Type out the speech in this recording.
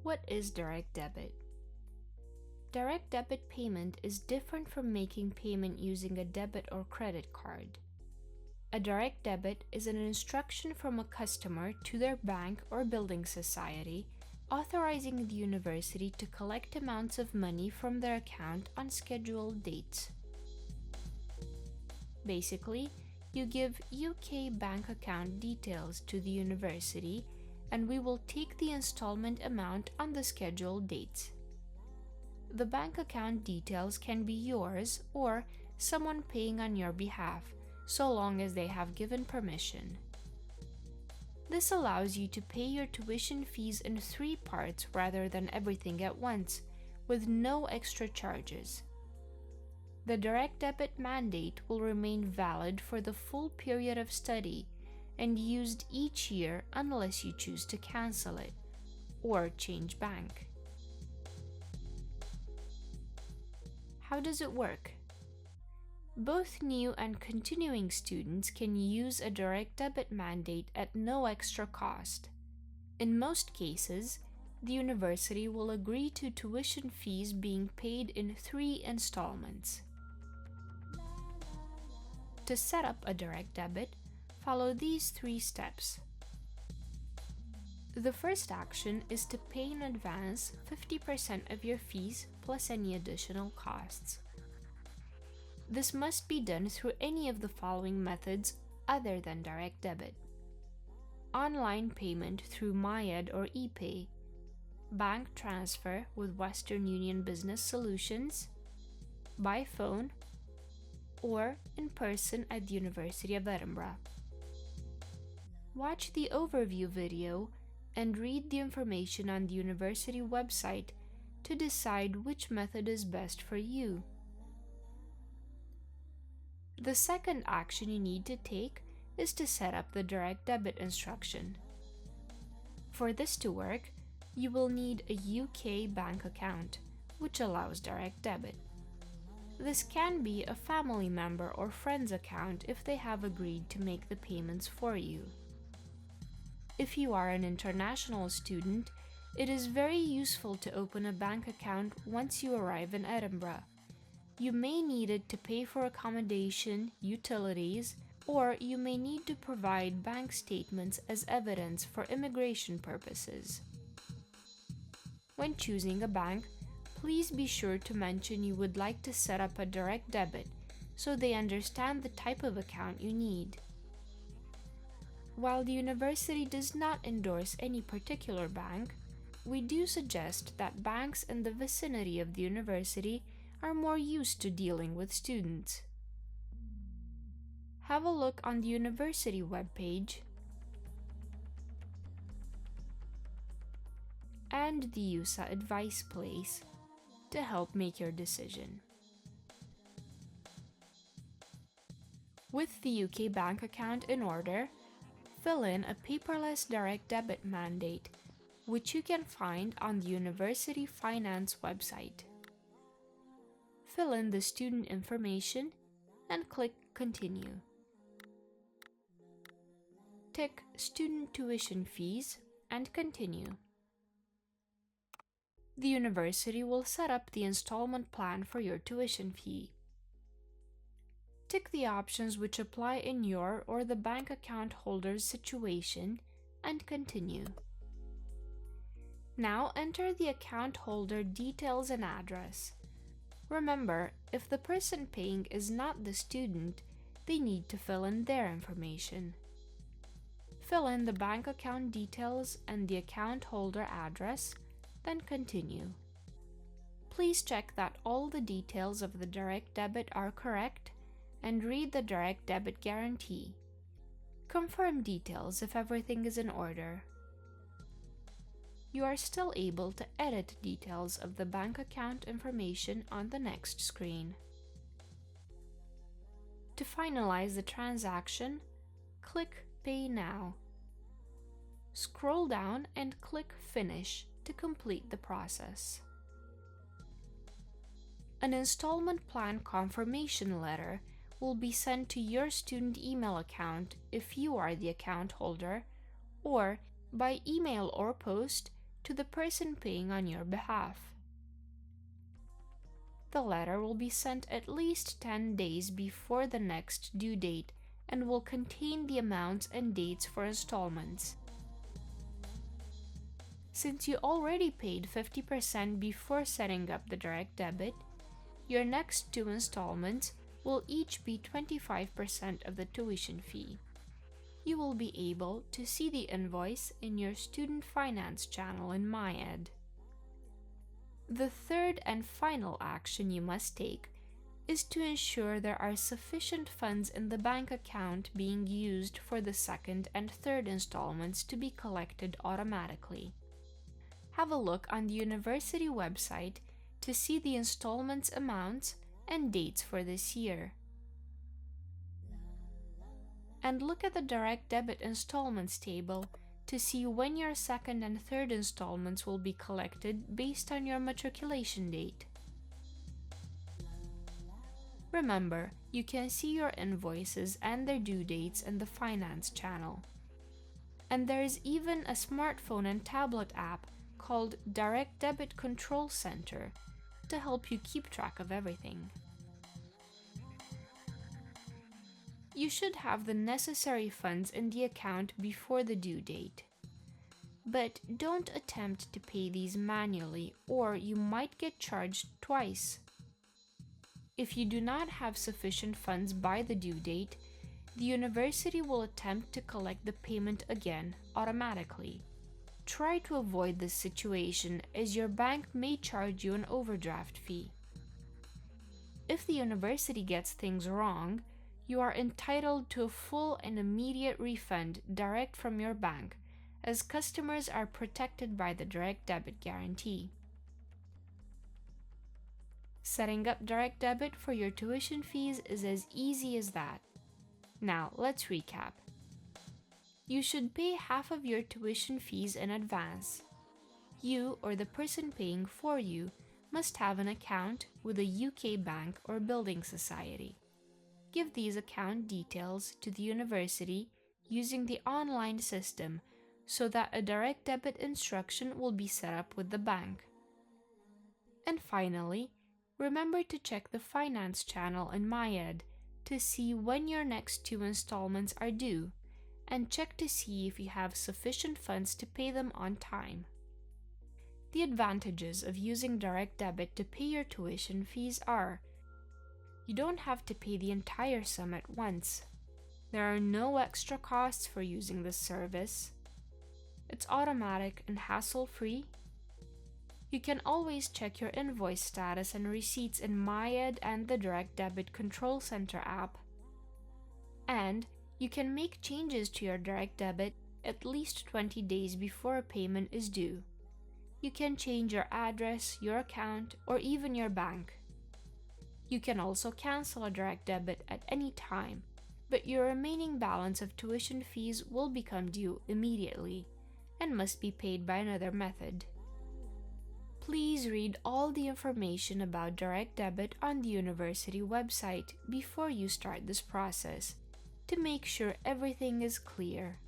What is direct debit? Direct debit payment is different from making payment using a debit or credit card. A direct debit is an instruction from a customer to their bank or building society, authorizing the university to collect amounts of money from their account on scheduled dates. Basically, you give UK bank account details to the university, and we will take the installment amount on the scheduled dates. The bank account details can be yours or someone paying on your behalf, so long as they have given permission. This allows you to pay your tuition fees in 3 parts rather than everything at once, with no extra charges. The direct debit mandate will remain valid for the full period of study and used each year unless you choose to cancel it or change bank. How does it work? Both new and continuing students can use a direct debit mandate at no extra cost. In most cases, the university will agree to tuition fees being paid in 3 installments. To set up a direct debit, follow these 3 steps. The first action is to pay in advance 50% of your fees plus any additional costs. This must be done through any of the following methods other than direct debit: online payment through MyEd or ePay, bank transfer with Western Union Business Solutions, by phone, or in person at the University of Edinburgh. Watch the overview video and read the information on the university website to decide which method is best for you. The second action you need to take is to set up the direct debit instruction. For this to work, you will need a UK bank account, which allows direct debit. This can be a family member or friend's account if they have agreed to make the payments for you. If you are an international student, it is very useful to open a bank account once you arrive in Edinburgh. You may need it to pay for accommodation, utilities, or you may need to provide bank statements as evidence for immigration purposes. When choosing a bank, please be sure to mention you would like to set up a direct debit so they understand the type of account you need. While the university does not endorse any particular bank, we do suggest that banks in the vicinity of the university are more used to dealing with students. Have a look on the university webpage and the USA advice place to help make your decision. With the UK bank account in order, fill in a paperless direct debit mandate, which you can find on the University Finance website. Fill in the student information and click Continue. Tick Student Tuition Fees and Continue. The university will set up the installment plan for your tuition fee. Tick the options which apply in your or the bank account holder's situation and continue. Now enter the account holder details and address. Remember, if the person paying is not the student, they need to fill in their information. Fill in the bank account details and the account holder address, then continue. Please check that all the details of the direct debit are correct and read the direct debit guarantee. Confirm details if everything is in order. You are still able to edit details of the bank account information on the next screen. To finalize the transaction, click Pay Now. Scroll down and click Finish to complete the process. An installment plan confirmation letter will be sent to your student email account if you are the account holder, or by email or post to the person paying on your behalf. The letter will be sent at least 10 days before the next due date and will contain the amounts and dates for installments. Since you already paid 50% before setting up the direct debit, your next 2 installments will each be 25% of the tuition fee. You will be able to see the invoice in your student finance channel in MyEd. The third and final action you must take is to ensure there are sufficient funds in the bank account being used for the second and third installments to be collected automatically. Have a look on the university website to see the installments amounts and dates for this year. And look at the direct debit installments table to see when your second and third installments will be collected based on your matriculation date. Remember, you can see your invoices and their due dates in the finance channel. And there is even a smartphone and tablet app called Direct Debit Control Center to help you keep track of everything. You should have the necessary funds in the account before the due date. But don't attempt to pay these manually, or you might get charged twice. If you do not have sufficient funds by the due date, the university will attempt to collect the payment again automatically. Try to avoid this situation, as your bank may charge you an overdraft fee. If the university gets things wrong, you are entitled to a full and immediate refund direct from your bank, as customers are protected by the direct debit guarantee. Setting up direct debit for your tuition fees is as easy as that. Now, let's recap. You should pay half of your tuition fees in advance. You or the person paying for you must have an account with a UK bank or building society. Give these account details to the university using the online system so that a direct debit instruction will be set up with the bank. And finally, remember to check the finance channel in MyEd to see when your next 2 installments are due, and check to see if you have sufficient funds to pay them on time. The advantages of using direct debit to pay your tuition fees are: you don't have to pay the entire sum at once. There are no extra costs for using this service. It's automatic and hassle-free. You can always check your invoice status and receipts in MyEd and the Direct Debit Control Center app. And you can make changes to your direct debit at least 20 days before a payment is due. You can change your address, your account, or even your bank. You can also cancel a direct debit at any time, but your remaining balance of tuition fees will become due immediately and must be paid by another method. Please read all the information about direct debit on the university website before you start this process to make sure everything is clear.